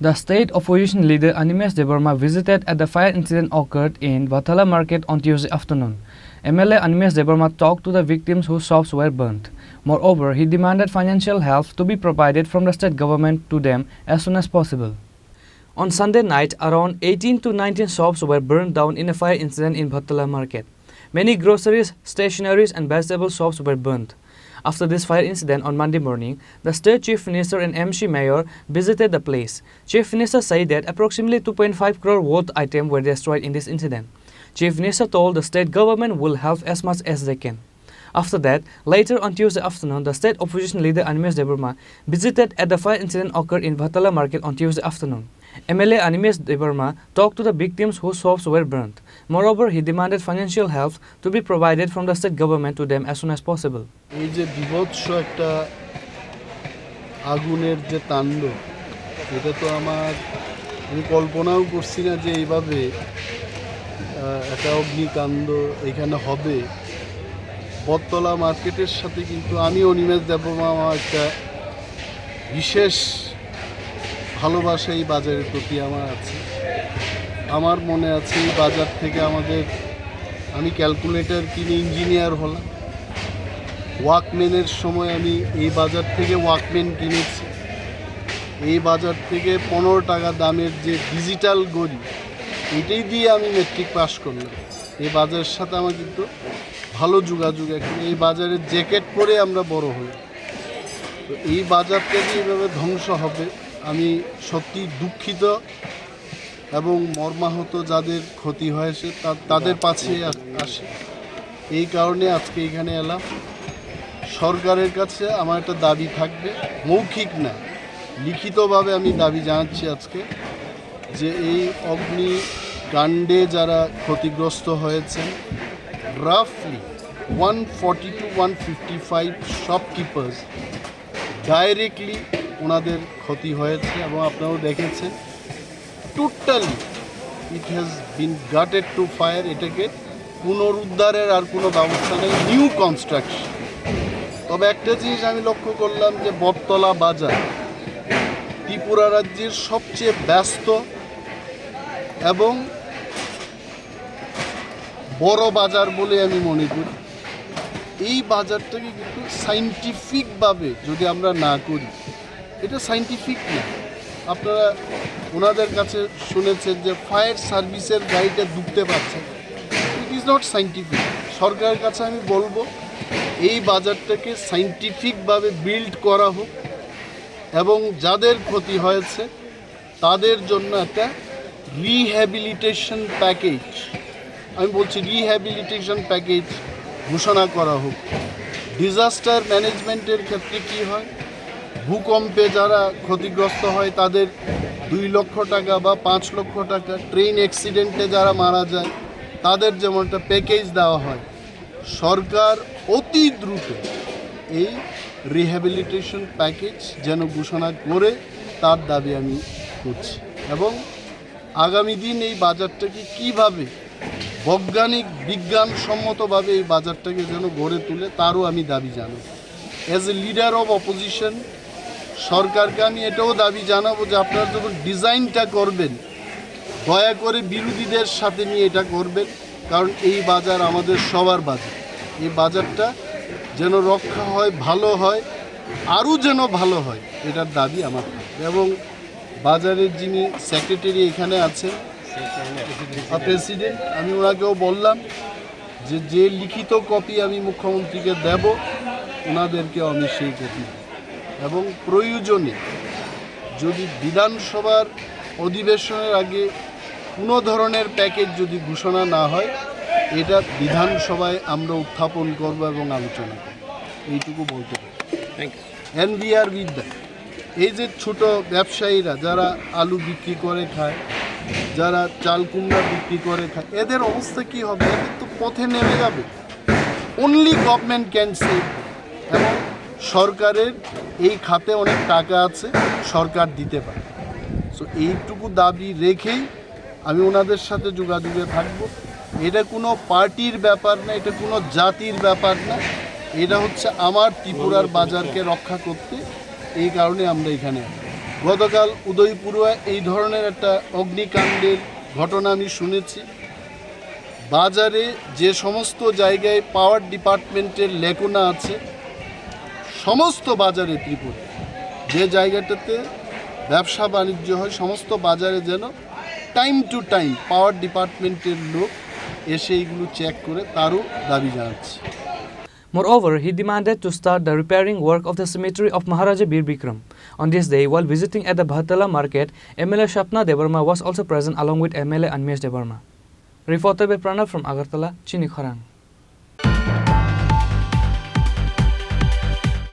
The state opposition leader Animesh Debbarma visited at the fire incident occurred in Battala market on Tuesday afternoon. MLA Animesh Debbarma talked to the victims whose shops were burnt. Moreover, he demanded financial help to be provided from the state government to them as soon as possible. On Sunday night, around 18 to 19 shops were burned down in a fire incident in Battala market. Many groceries, stationeries and vegetable shops were burnt. After this fire incident on Monday morning, the state chief minister and MC mayor visited the place. Chief minister said that approximately 2.5 crore worth items were destroyed in this incident. Chief minister told the state government will help as much as they can. After that, later on Tuesday afternoon, the state opposition leader Animesh Debbarma visited at the fire incident occurred in Battala market on Tuesday afternoon. MLA Animesh Debbarma talked to the victims whose shops were burnt. Moreover, he demanded financial help to be provided from the state government to them as soon as possible. এই যে বিভৎস একটা আগুনের যে তাণ্ডব, এটা তো আমি কল্পনাও করছি না যে এইভাবে একটা অগ্নিকাণ্ড এখানে হবে। বটতলা মার্কেটের সাথে কিন্তু আমি অনিমেষ দেববর্মা একটা বিশেষ ভালোবাসা এই বাজারের প্রতি আমার আছে। আমার মনে আছে এই বাজার থেকে আমি ক্যালকুলেটর কিনে ইঞ্জিনিয়ার হলাম। ওয়াকম্যানের সময় আমি এই বাজার থেকে ওয়াকম্যান কিনেছি। এই বাজার থেকে 15 টাকা দামের যে ডিজিটাল ঘড়ি, এটাই দিয়ে আমি মেট্রিক পাস করলাম। এই বাজারের সাথে আমার কিন্তু ভালো যোগাযোগ। এখন এই বাজারের জ্যাকেট পরে আমরা বড় হই। তো এই বাজারটা যে এইভাবে ধ্বংস হবে, আমি সত্যি দুঃখিত এবং মর্মাহত। যাদের ক্ষতি হয়েছে তাদের পাশে আসে। এই কারণে আজকে এখানে এলাম। সরকারের কাছে আমার একটা দাবি থাকবে, মৌখিক না, লিখিতভাবে আমি দাবি জানাচ্ছি আজকে, যে এই অগ্নিকাণ্ডে যারা ক্ষতিগ্রস্ত হয়েছেন, রাফলি 140 to 155 শপকিপার্স ডাইরেক্টলি ওনাদের ক্ষতি হয়েছে এবং আপনারাও দেখেছেন। Totally it has been gutted to fire. এটাকে পুনরুদ্ধারের আর কোনো ব্যবস্থা নেই, নিউ কনস্ট্রাকশন। তবে একটা জিনিস আমি লক্ষ্য করলাম যে বটতলা বাজার ত্রিপুরা রাজ্যের সবচেয়ে ব্যস্ত এবং বড় বাজার বলে আমি মনে করি। এই বাজারটাকে কিন্তু সাইন্টিফিকভাবে যদি আমরা না করি, এটা সাইন্টিফিক না। আপনারা ওনাদের কাছে শুনেছেন যে ফায়ার সার্ভিসের গাড়িটা ঢুকতে পারছে, ইট ইজ নট সাইন্টিফিক। সরকারের কাছে আমি বলবো এই বাজারটাকে সাইন্টিফিকভাবে বিল্ড করা হোক এবং যাদের ক্ষতি হয়েছে তাদের জন্য একটা রিহ্যাবিলিটেশন প্যাকেজ, আমি বলছি রিহ্যাবিলিটেশন প্যাকেজ ঘোষণা করা হোক। ডিজাস্টার ম্যানেজমেন্টের ক্ষেত্রে কি হয়, ভূকম্পে যারা ক্ষতিগ্রস্ত হয় তাদের 2 লক্ষ টাকা বা 5 লক্ষ টাকা, ট্রেন অ্যাক্সিডেন্টে যারা মারা যায় তাদের যেমন একটা প্যাকেজ দেওয়া হয়, সরকার অতি দ্রুত এই রিহ্যাবিলিটেশন প্যাকেজ যেন ঘোষণা করে তার দাবি আমি করছি। এবং আগামী দিন এই বাজারটাকে কীভাবে বৈজ্ঞানিক বিজ্ঞানসম্মতভাবে এই বাজারটাকে যেন গড়ে তুলে তারও আমি দাবি জানাবো। As a leader of opposition সরকারকে আমি এটাও দাবি জানাবো যে আপনারা যখন ডিজাইনটা করবেন দয়া করে বিরোধীদের সাথে নিয়ে এটা করবেন, কারণ এই বাজার আমাদের সবার বাজার। এই বাজারটা যেন রক্ষা হয়, ভালো হয়, আরও যেন ভালো হয়, এটার দাবি আমার থাকবে। এবং বাজারের যিনি সেক্রেটারি এখানে আছেন, প্রেসিডেন্ট, আমি ওনাকেও বললাম যে লিখিত কপি আমি মুখ্যমন্ত্রীকে দেব, ওনাদেরকেও আমি সেই কপি, এবং প্রয়োজনে যদি বিধানসভার অধিবেশনের আগে কোনো ধরনের প্যাকেজ যদি ঘোষণা না হয়, এটা বিধানসভায় আমরা উত্থাপন করব এবং আলোচনা করব, এইটুকু বলতে পারি। And we are with that. এই যে ছোট ব্যবসায়ীরা যারা আলু বিক্রি করে খায়, যারা চাল কুমড়া বিক্রি করে খায়, এদের অবস্থা কী হবে? এদের তো পথে নেমে যাবে। Only government can save. এবং সরকারের এই খাতে অনেক টাকা আছে, সরকার দিতে পারে। সো এইটুকু দাবি রেখেই আমি ওনাদের সাথে যোগাযোগে থাকব। এটা কোনো পার্টির ব্যাপার না, এটা কোনো জাতির ব্যাপার না, এটা হচ্ছে আমার ত্রিপুরার বাজারকে রক্ষা করতে। এই কারণে আমরা এখানে গতকাল উদয়পুরে এই ধরনের একটা অগ্নিকাণ্ডের ঘটনা আমি শুনেছি। বাজারে যে সমস্ত জায়গায় পাওয়ার ডিপার্টমেন্টের লেকোনা আছে, সমস্ত বাজারে ত্রিপুরা যে জায়গাটাতে ব্যবসা বাণিজ্য হয়, সমস্ত বাজারে যেন টাইম টু টাইম পাওয়ার ডিপার্টমেন্টের লোক এসে এইগুলো চেক করে, তারও দাবি জানাচ্ছে। Moreover, he demanded to start the repairing work of the cemetery of Maharaja Bir Bikram. On this day, while visiting at the Battala market, MLA Swapna Debbarma was also present along with MLA Animesh Debbarma. Reported by Pranav from Agartala, Chini, Khorang.